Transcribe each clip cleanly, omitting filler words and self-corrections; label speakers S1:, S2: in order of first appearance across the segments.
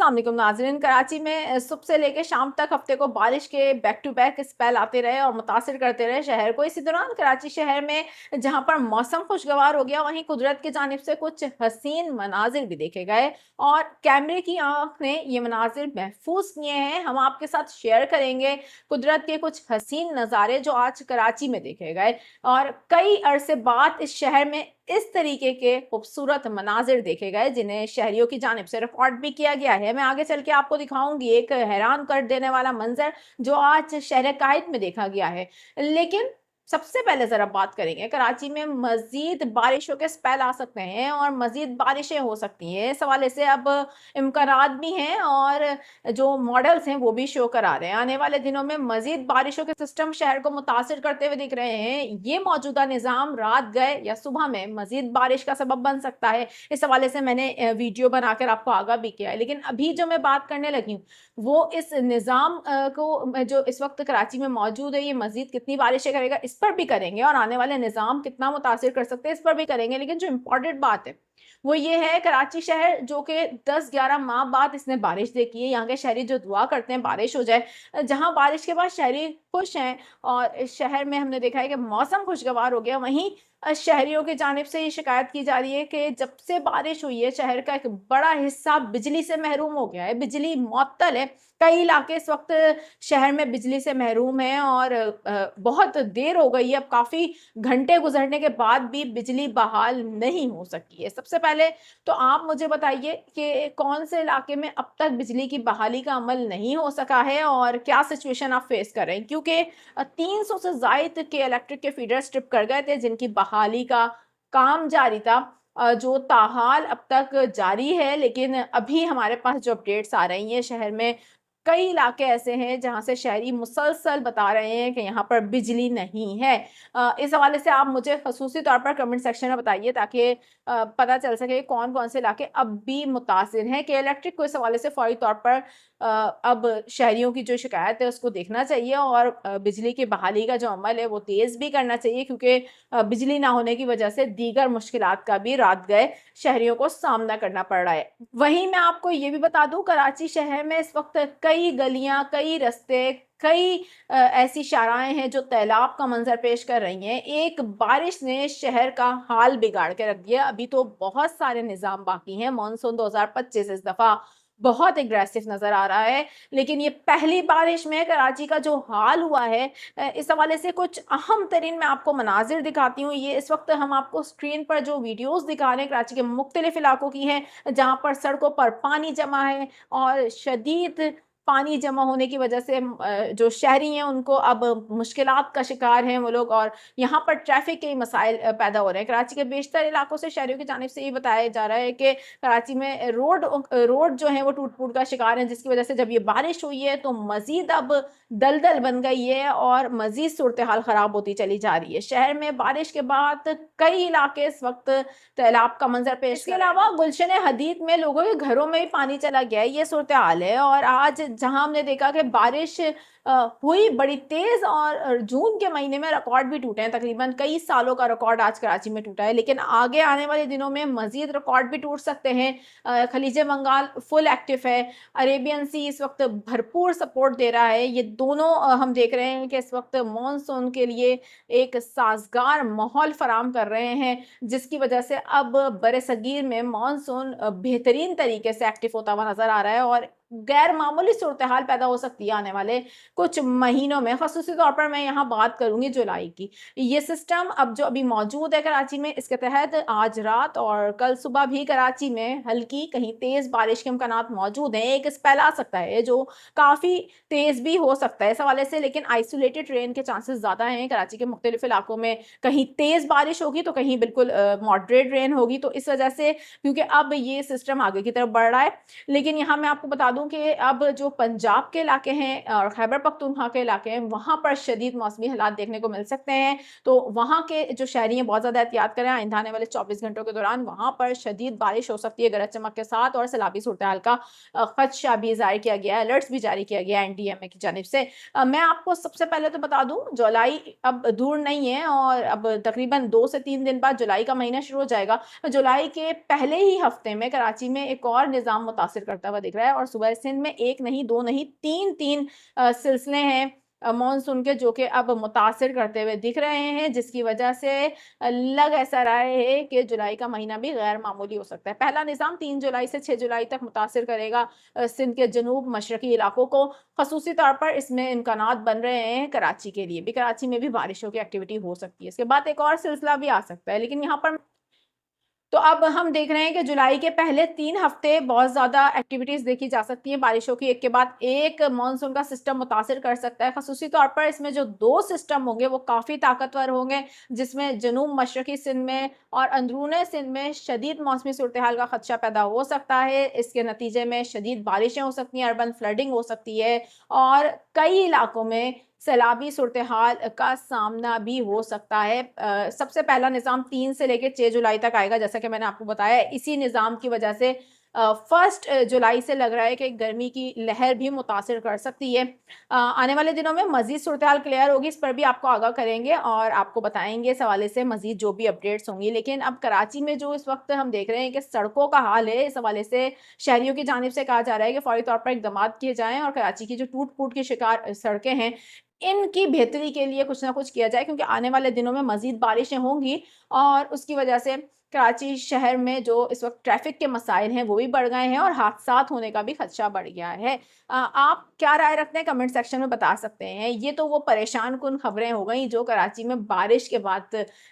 S1: अस्सलाम वालेकुम नाज़रीन। कराची में सुबह से लेकर शाम तक हफ्ते को बारिश के बैक टू बैक स्पेल आते रहे और मुतासिर करते रहे शहर को। इसी दौरान कराची शहर में जहां पर मौसम खुशगवार हो गया, वहीं कुदरत की जानिब से कुछ हसीन मनाजिर भी देखे गए और कैमरे की आंख ने ये मनाजिर महफूज किए हैं। हम आपके साथ शेयर करेंगे कुदरत के कुछ हसीन नज़ारे जो आज कराची में देखे गए और कई अरसे बाद इस शहर में इस तरीके के खूबसूरत मनाजिर देखे गए जिन्हें शहरियों की जानिब से रिकॉर्ड भी किया गया है। मैं आगे चल के आपको दिखाऊंगी एक हैरान कर देने वाला मंजर जो आज शहर कायद में देखा गया है। लेकिन सबसे पहले जरा बात करेंगे, कराची में मजीद बारिशों के स्पेल आ सकते हैं और मजीद बारिशें हो सकती हैं। इस हवाले से अब इम्कानात भी हैं और जो मॉडल्स हैं वो भी शो करा रहे हैं आने वाले दिनों में मजीद बारिशों के सिस्टम शहर को मुतासिर करते हुए दिख रहे हैं। ये मौजूदा निज़ाम रात गए या सुबह में मजीद बारिश का सबब बन सकता है। इस हवाले से मैंने वीडियो बनाकर आपको आगाह भी किया है। लेकिन अभी जो मैं बात करने लगी हूँ वो इस निज़ाम को जो इस वक्त कराची में मौजूद है, ये मजीद कितनी बारिशें करेगा इस पर भी करेंगे और आने वाले निज़ाम कितना मुतासिर कर सकते हैं इस पर भी करेंगे। लेकिन जो इम्पोर्टेंट बात है वो ये है, कराची शहर जो कि 10-11 माह बाद इसने बारिश देखी है। यहाँ के शहरी जो दुआ करते हैं बारिश हो जाए, जहाँ बारिश के बाद शहरी खुश हैं और इस शहर में हमने देखा है कि मौसम खुशगवार हो गया। वहीं शहरियों की जानिब से ये शिकायत की जा रही है कि जब से बारिश हुई है शहर का एक बड़ा हिस्सा बिजली से महरूम हो गया है, बिजली मुअत्तल है। कई इलाके इस वक्त शहर में बिजली से महरूम हैं और बहुत देर हो गई है, अब काफ़ी घंटे गुजरने के बाद भी बिजली बहाल नहीं हो सकी है। सबसे पहले तो आप मुझे बताइए कि कौन से इलाके में अब तक बिजली की बहाली का अमल नहीं हो सका है और क्या सिचुएशन आप फेस कर रहे हैं, क्योंकि 300 से ज़ायद के इलेक्ट्रिक के फीडर स्ट्रिप कर गए थे जिनकी बहाली का काम जारी था, जो ताहाल अब तक जारी है। लेकिन अभी हमारे पास जो अपडेट्स आ रही हैं, शहर में कई इलाके ऐसे हैं जहां से शहरी मुसलसल बता रहे हैं कि यहाँ पर बिजली नहीं है। इस हवाले से आप मुझे खसूसी तौर पर कमेंट सेक्शन में बताइए ताकि पता चल सके कौन कौन से इलाके अब भी मुतासिर हैं कि इलेक्ट्रिक को। इस हवाले से फौरी तौर पर अब शहरियों की जो शिकायत है उसको देखना चाहिए और बिजली की बहाली का जो अमल है वो तेज़ भी करना चाहिए, क्योंकि बिजली ना होने की वजह से दीगर मुश्किलात का भी रात गए शहरियों को सामना करना पड़ रहा है। वहीं मैं आपको ये भी बता दूं, कराची शहर में इस वक्त कई गलियां, कई रास्ते, कई ऐसी शाराएं हैं जो तैलाब का मंजर पेश कर रही हैं। एक बारिश ने शहर का हाल बिगाड़ के रख दिया। अभी तो बहुत सारे निज़ाम बाकी हैं। मानसून 2025 इस दफ़ा बहुत एग्रेसिव नज़र आ रहा है, लेकिन ये पहली बारिश में कराची का जो हाल हुआ है, इस हवाले से कुछ अहम तरीन मैं आपको मनाजिर दिखाती हूँ। ये इस वक्त हम आपको स्क्रीन पर जो वीडियोस दिखा रहे हैं कराची के मुख्तलिफ इलाकों की हैं, जहाँ पर सड़कों पर पानी जमा है और शदीद पानी जमा होने की वजह से जो शहरी हैं उनको अब मुश्किलात का शिकार हैं वो लोग, और यहाँ पर ट्रैफिक के मसाइल पैदा हो रहे हैं। कराची के बेशतर इलाकों से शहरियों की जानिब से ये बताया जा रहा है कि कराची में रोड जो है वो टूट फूट का शिकार है, जिसकी वजह से जब ये बारिश हुई है तो मजीद अब दलदल बन गई है और मजीद सूरत हाल ख़राब होती चली जा रही है। शहर में बारिश के बाद कई इलाके इस वक्त तैलाब का मंजर पेश। इसके अलावा गुलशन हदीद में लोगों के घरों में भी पानी चला गया है, ये सूरत हाल है। और आज जहां हमने देखा कि बारिश हुई बड़ी तेज और जून के महीने में रिकॉर्ड भी टूटे हैं, तकरीबन कई सालों का रिकॉर्ड आज कराची में टूटा है। लेकिन आगे आने वाले दिनों में मजीद रिकॉर्ड भी टूट सकते हैं। खलीज बंगाल फुल एक्टिव है, अरेबियन सी इस वक्त भरपूर सपोर्ट दे रहा है। ये दोनों हम देख रहे हैं कि इस वक्त मानसून के लिए एक साजगार माहौल फराम कर रहे हैं, जिसकी वजह से अब बरसगीर में मानसून बेहतरीन तरीके से एक्टिव होता हुआ नजर आ रहा है और गैर मामूली सूरत हाल पैदा हो सकती है आने वाले कुछ महीनों में। ख़ासतौर तौर पर मैं यहाँ बात करूँगी जुलाई की। ये सिस्टम अब जो अभी मौजूद है कराची में, इसके तहत आज रात और कल सुबह भी कराची में हल्की कहीं तेज़ बारिश के इम्कानात मौजूद हैं। एक स्पेल आ सकता है जो काफ़ी तेज़ भी हो सकता है इस हवाले से, लेकिन आइसोलेटेड रेन के चांसेस ज़्यादा हैं। कराची के मुख्तलिफ इलाकों में कहीं तेज़ बारिश होगी तो कहीं बिल्कुल मॉडरेट रेन होगी। तो इस वजह से, क्योंकि अब ये सिस्टम आगे की तरफ बढ़ रहा है, लेकिन यहाँ मैं आपको बता दूँ दूं कि अब जो पंजाब के इलाके हैं और खैबर पख्तूनख्वा के इलाके हैं, वहां पर शदीद मौसमी हालात देखने को मिल सकते हैं। तो वहां के जो शहरी हैं बहुत ज़्यादा एहतियात करें। आइंदा आने वाले 24 घंटों के दौरान वहां पर शदीद बारिश हो सकती है गरज चमक के साथ, और सैलाबी सूरत हाल का खदशा भी जारी किया गया है, अलर्ट्स भी जारी किया गया है एनडीएमए की जानिब से। मैं आपको सबसे पहले तो बता दूं, जुलाई अब दूर नहीं है और अब तकरीबन 2 से 3 दिन बाद जुलाई का महीना शुरू हो जाएगा। जुलाई के पहले ही हफ्ते में कराची में एक और निज़ाम मुतासिर करता हुआ दिख रहा है, और सूबा सिंध में 1 नहीं 2 नहीं 3 सिलसिले हैं मानसून के, जो कि अब मुतासिर करते हुए दिख रहे हैं, जिसकी वजह से लग ऐसा रहा है कि जुलाई का महीना भी गैर मामूली हो सकता है। पहला निज़ाम 3 जुलाई से 6 जुलाई तक मुतासिर करेगा सिंध के जनूब मशरकी इलाकों को। खसूसी तौर पर इसमें इम्कानात बन रहे हैं कराची के लिए भी, कराची में भी बारिशों की एक्टिविटी हो सकती है। इसके बाद एक और सिलसिला भी आ सकता है, लेकिन यहाँ पर तो अब हम देख रहे हैं कि जुलाई के पहले 3 हफ्ते बहुत ज़्यादा एक्टिविटीज़ देखी जा सकती हैं बारिशों की, एक के बाद एक मानसून का सिस्टम मुतासिर कर सकता है। ख़ुसूसी तौर पर इसमें जो 2 सिस्टम होंगे वो काफ़ी ताकतवर होंगे, जिसमें जनूब मशरकी सिंध में और अंदरूनी सिंध में शदीद मौसमी सूरत हाल का खदशा पैदा हो सकता है। इसके नतीजे में शदीद बारिशें हो सकती हैं, अर्बन फ्लडिंग हो सकती है, और कई इलाकों में सैलाबी सूरत हाल का सामना भी हो सकता है। सबसे पहला निज़ाम 3 से लेकर 6 जुलाई तक आएगा, जैसा कि मैंने आपको बताया। इसी निज़ाम की वजह से 1 जुलाई से लग रहा है कि गर्मी की लहर भी मुतासिर कर सकती है। आने वाले दिनों में मज़ीद सूरत हाल क्लियर होगी, इस पर भी आपको आगाह करेंगे और आपको बताएंगे इस हवाले से मज़ीद जो भी अपडेट्स होंगी। लेकिन अब कराची में जो इस वक्त हम देख रहे हैं कि सड़कों का हाल है, इस हवाले से शहरियों की जानिब से कहा जा रहा है कि फौरी तौर पर इकदाम किए जाएँ और कराची की जो टूट फूट की शिकार सड़कें हैं, इनकी बेहतरी के लिए कुछ ना कुछ किया जाए, क्योंकि आने वाले दिनों में मज़ीद बारिशें होंगी और उसकी वजह से कराची शहर में जो इस वक्त ट्रैफिक के मसाइल हैं वो भी बढ़ गए हैं और हादसात होने का भी खदशा बढ़ गया है। आप क्या राय रखते हैं कमेंट सेक्शन में बता सकते हैं। ये तो वो परेशान कुन खबरें हो गई जो कराची में बारिश के बाद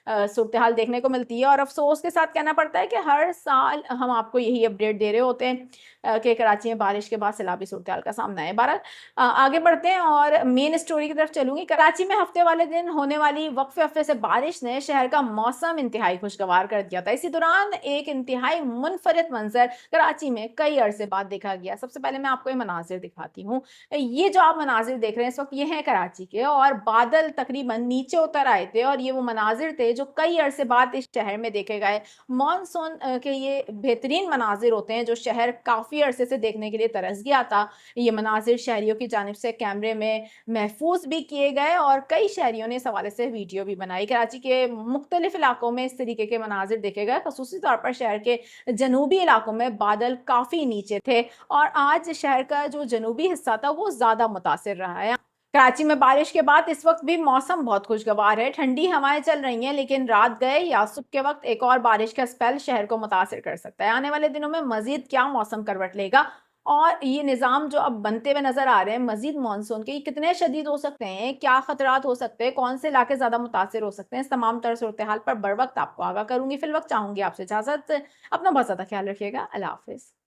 S1: सूरत हाल देखने को मिलती है, और अफसोस के साथ कहना पड़ता है कि हर साल हम आपको यही अपडेट दे रहे होते हैं कि कराची में बारिश के बाद सैलाबी सूरत हाल का सामना है। बहरहाल आगे बढ़ते हैं और मेन स्टोरी की तरफ चलूंगी। कराची में हफ्ते वाले दिन होने वाली वक्फे वक्फे से बारिश ने शहर का मौसम इंतहाई खुशगवार कर दिया था। इसी दौरान एक इंतहाई मुनफरिद मंजर कराची में कई अरसे बाद देखा गया। सबसे पहले मैं आपको ये मनाजिर दिखाती हूँ। ये जो आप मनाजिर देख रहे हैं इस वक्त, ये है कराची के, और बादल तकरीबन नीचे उतर आए थे और ये वो मनाजिर थे जो कई अरसे बाद इस शहर में देखे गए। मानसून के ये बेहतरीन मनाजिर होते हैं जो शहर काफ़ी अरसे से देखने के लिए तरस गया था। ये मनाजिर शहरियों की जानिब से कैमरे में महफूज भी किए गए और कई शहरियों ने इस हवाले से वीडियो भी बनाई। कराची के मुख्तलिफ इलाकों में इस तरीके के मनाजिर देखे गए। खसूसी तौर पर शहर के जनूबी इलाकों में बादल काफ़ी नीचे थे और आज शहर का जो जनूबी हिस्सा था वो ज़्यादा मुतासिर रहा है। कराची में बारिश के बाद इस वक्त भी मौसम बहुत खुशगवार है, ठंडी हवाएं चल रही हैं, लेकिन रात गए या सुबह के वक्त एक और बारिश का स्पेल शहर को मुतासिर कर सकता है। आने वाले दिनों में मजीद क्या मौसम करवट लेगा और ये निज़ाम जो अब बनते हुए नजर आ रहे हैं मजीद मानसून के, ये कितने शदीद हो सकते हैं, क्या खतरात हो सकते हैं, कौन से इलाके ज़्यादा मुतासिर हो सकते हैं, इस तमाम तरह सूरत हाल पर बर वक्त आपको आगाह करूंगी। फिल वक्त चाहूंगी आपसे इजाज़त। अपना बहुत ज़्यादा ख्याल रखिएगा। अल्लाह हाफिज़।